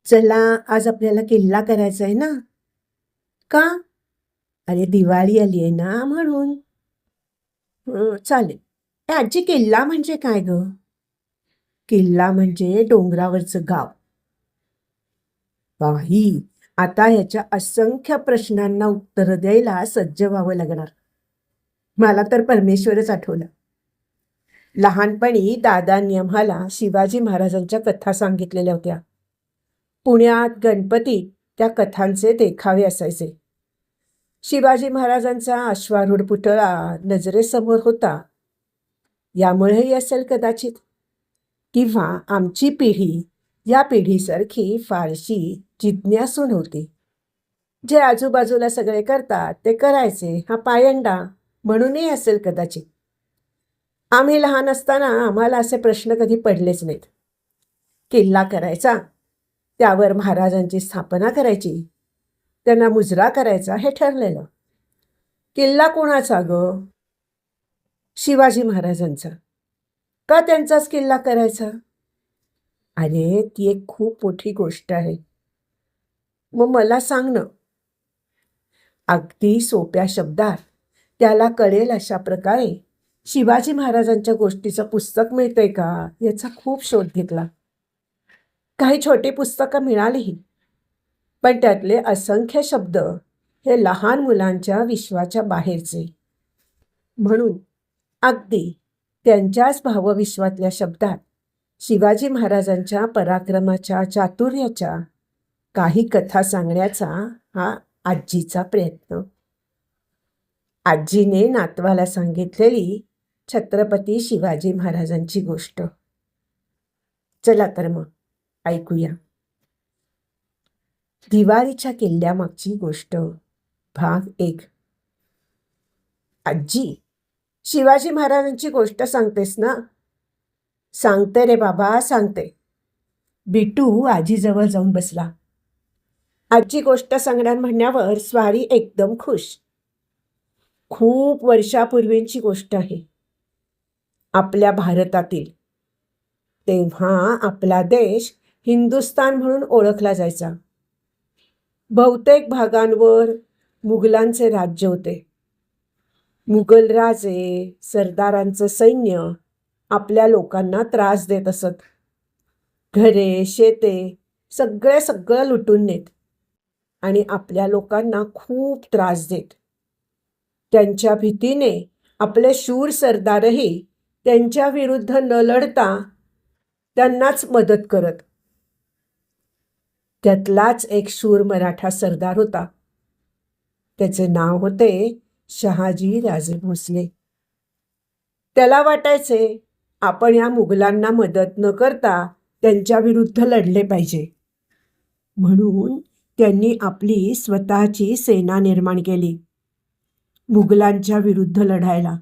चला, आज आपल्याला किल्ला करायचा आहे ना? का? अरे दिवाळी आली आहे ना म्हणून. चालेल. आजी, किल्ला म्हणजे काय ग? किल्ला म्हणजे डोंगरावरचं गाव. बाई, आता ह्याच्या असंख्य प्रश्नांना उत्तर द्यायला सज्ज व्हावं लागणार. मला तर परमेश्वरच आठवलं. लहानपणी दादांनी आम्हाला शिवाजी महाराजांच्या कथा सांगितलेल्या होत्या. पुण्यात गणपतीत त्या कथांचे देखावे असायचे. शिवाजी महाराजांचा अश्वारूढ पुतळा नजरेसमोर होता. यामुळेही असेल कदाचित. किंवा आमची पिढी या पिढीसारखी फारशी जिज्ञासू नव्हती. जे आजूबाजूला सगळे करतात ते करायचे हा पायंडा म्हणूनही असेल कदाचित. आम्ही लहान असताना आम्हाला असे प्रश्न कधी पडलेच नाहीत. किल्ला करायचा, त्यावर महाराजांची स्थापना करायची, त्यांना मुजरा करायचा हे ठरलेलं. किल्ला कोणाचा ग? शिवाजी महाराजांचा. का त्यांचाच किल्ला करायचा? अरे, ती एक खूप मोठी गोष्ट आहे. मग मला सांग ना. अगदी सोप्या शब्दात त्याला कळेल अशा प्रकारे शिवाजी महाराजांच्या गोष्टीचं पुस्तक मिळतंय का याचा खूप शोध घेतला. काही छोटी पुस्तकं मिळालीही, पण त्यातले असंख्य शब्द हे लहान मुलांच्या विश्वाच्या बाहेरचे. म्हणून अगदी त्यांच्याच भावविश्वातल्या शब्दात शिवाजी महाराजांच्या पराक्रमाच्या, चातुर्याच्या काही कथा सांगण्याचा हा आजीचा प्रयत्न. आजीने नातवाला सांगितलेली छत्रपती शिवाजी महाराजांची गोष्ट. चला तर मग ऐकूया. दिवाळीच्या किल्ल्यामागची गोष्ट, भाग 1. आजी, शिवाजी महाराजांची गोष्ट सांगतेस ना? सांगते रे बाबा, सांगते. बिटू आजीजवळ जाऊन बसला. आजी गोष्ट सांगणार म्हणण्यावर स्वारी एकदम खुश. खूप वर्षापूर्वीची गोष्ट आहे. आपल्या भारतातील. तेव्हा आपला देश हिंदुस्तान म्हणून ओळखला जायचा. बहुतेक भागांवर मुघलांचे राज्य होते. मुघल राजे, सरदारांचं सैन्य आपल्या लोकांना त्रास देत असत. घरे, शेते सगळं लुटून नेत आणि आपल्या लोकांना खूप त्रास देत. त्यांच्या भीतीने आपले शूर सरदारही त्यांच्या विरुद्ध न लढता त्यांनाच मदत करत. त्यातलाच एक शूर मराठा सरदार होता. त्याचे नाव होते शहाजी राजे भोसले. त्याला वाटायचे आपण या मुघलांना मदत न करता त्यांच्या विरुद्ध लढले पाहिजे. म्हणून त्यांनी आपली स्वतःची सेना निर्माण केली मुघलांच्या विरुद्ध लढायला.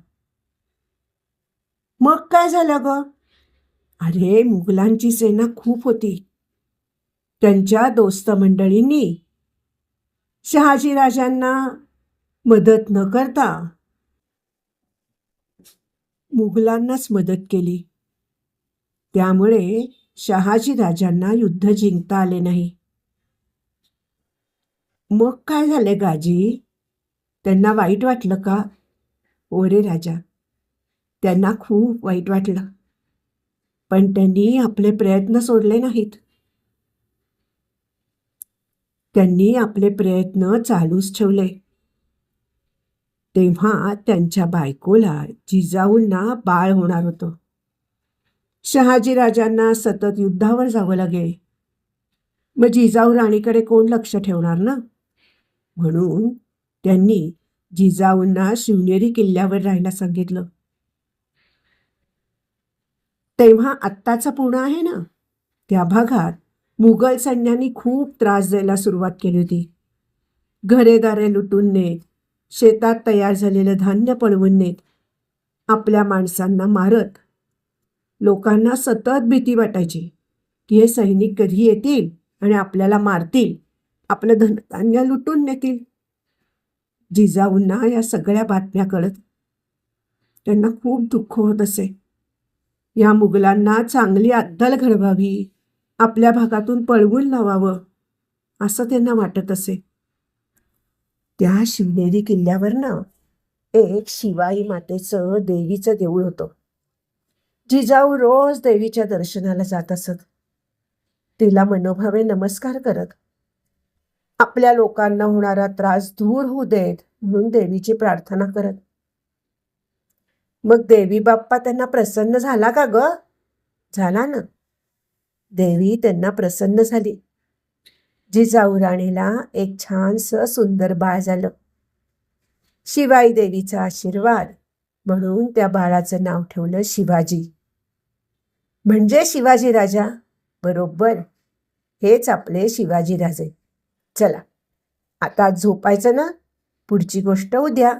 मग काय झालं ग? अरे, मुघलांची सेना खूप होती. त्यांच्या दोस्त मंडळींनी शहाजीराजांना मदत न करता मुघलांनाच मदत केली. त्यामुळे शहाजीराजांना युद्ध जिंकता आले नाही. मग काय झाले गाजी? त्यांना वाईट वाटलं का? ओ रे राजा, त्यांना खूप वाईट वाटलं. पण त्यांनी आपले प्रयत्न सोडले नाहीत. त्यांनी आपले प्रयत्न चालूच ठेवले. तेव्हा त्यांच्या बायकोला, जिजाऊंना बाळ होणार होतं. शहाजीराजांना सतत युद्धावर जावं लागेल. मग जिजाऊ राणीकडे कोण लक्ष ठेवणार ना? म्हणून त्यांनी जिजाऊंना शिवनेरी किल्ल्यावर राहायला सांगितलं. तेव्हा आत्ताचा पुणे आहे ना, त्या भागात मुघल सैन्याने खूप त्रास द्यायला सुरुवात केली होती. घरेदारे लुटून नेत, शेतात तयार झालेलं धान्य पळवून नेत, आपल्या माणसांना मारत. लोकांना सतत भीती वाटायची की हे सैनिक कधी येतील आणि आपल्याला मारतील, आपलं धनधान्य लुटून नेतील. जिजाऊंना या सगळ्या बातम्या कळत. त्यांना खूप दुःख होत असे. या मुघलांना चांगली अद्दल घडवावी, आपल्या भागातून पळवून लावावं असं त्यांना वाटत असे. त्या शिवनेरी किल्ल्यावर ना एक शिवाई मातेचं देवीचं देऊळ होतं. जिजाऊ रोज देवीच्या दर्शनाला जात असत. तिला मनोभावे नमस्कार करत, आपल्या लोकांना होणारा त्रास दूर होऊ देत म्हणून देवीची प्रार्थना करत. मग देवी बाप्पा त्यांना प्रसन्न झाला का ग? झाला ना. देवी त्यांना प्रसन्न झाली. जिजाऊ राणीला एक छानसं सुंदर बाळ झालं. शिवाई देवीचा आशीर्वाद म्हणून त्या बाळाचं नाव ठेवलं शिवाजी. म्हणजे शिवाजी राजा. बरोबर, हेच आपले शिवाजी राजे. चला, आता झोपायचं ना. पुढची गोष्ट उद्या.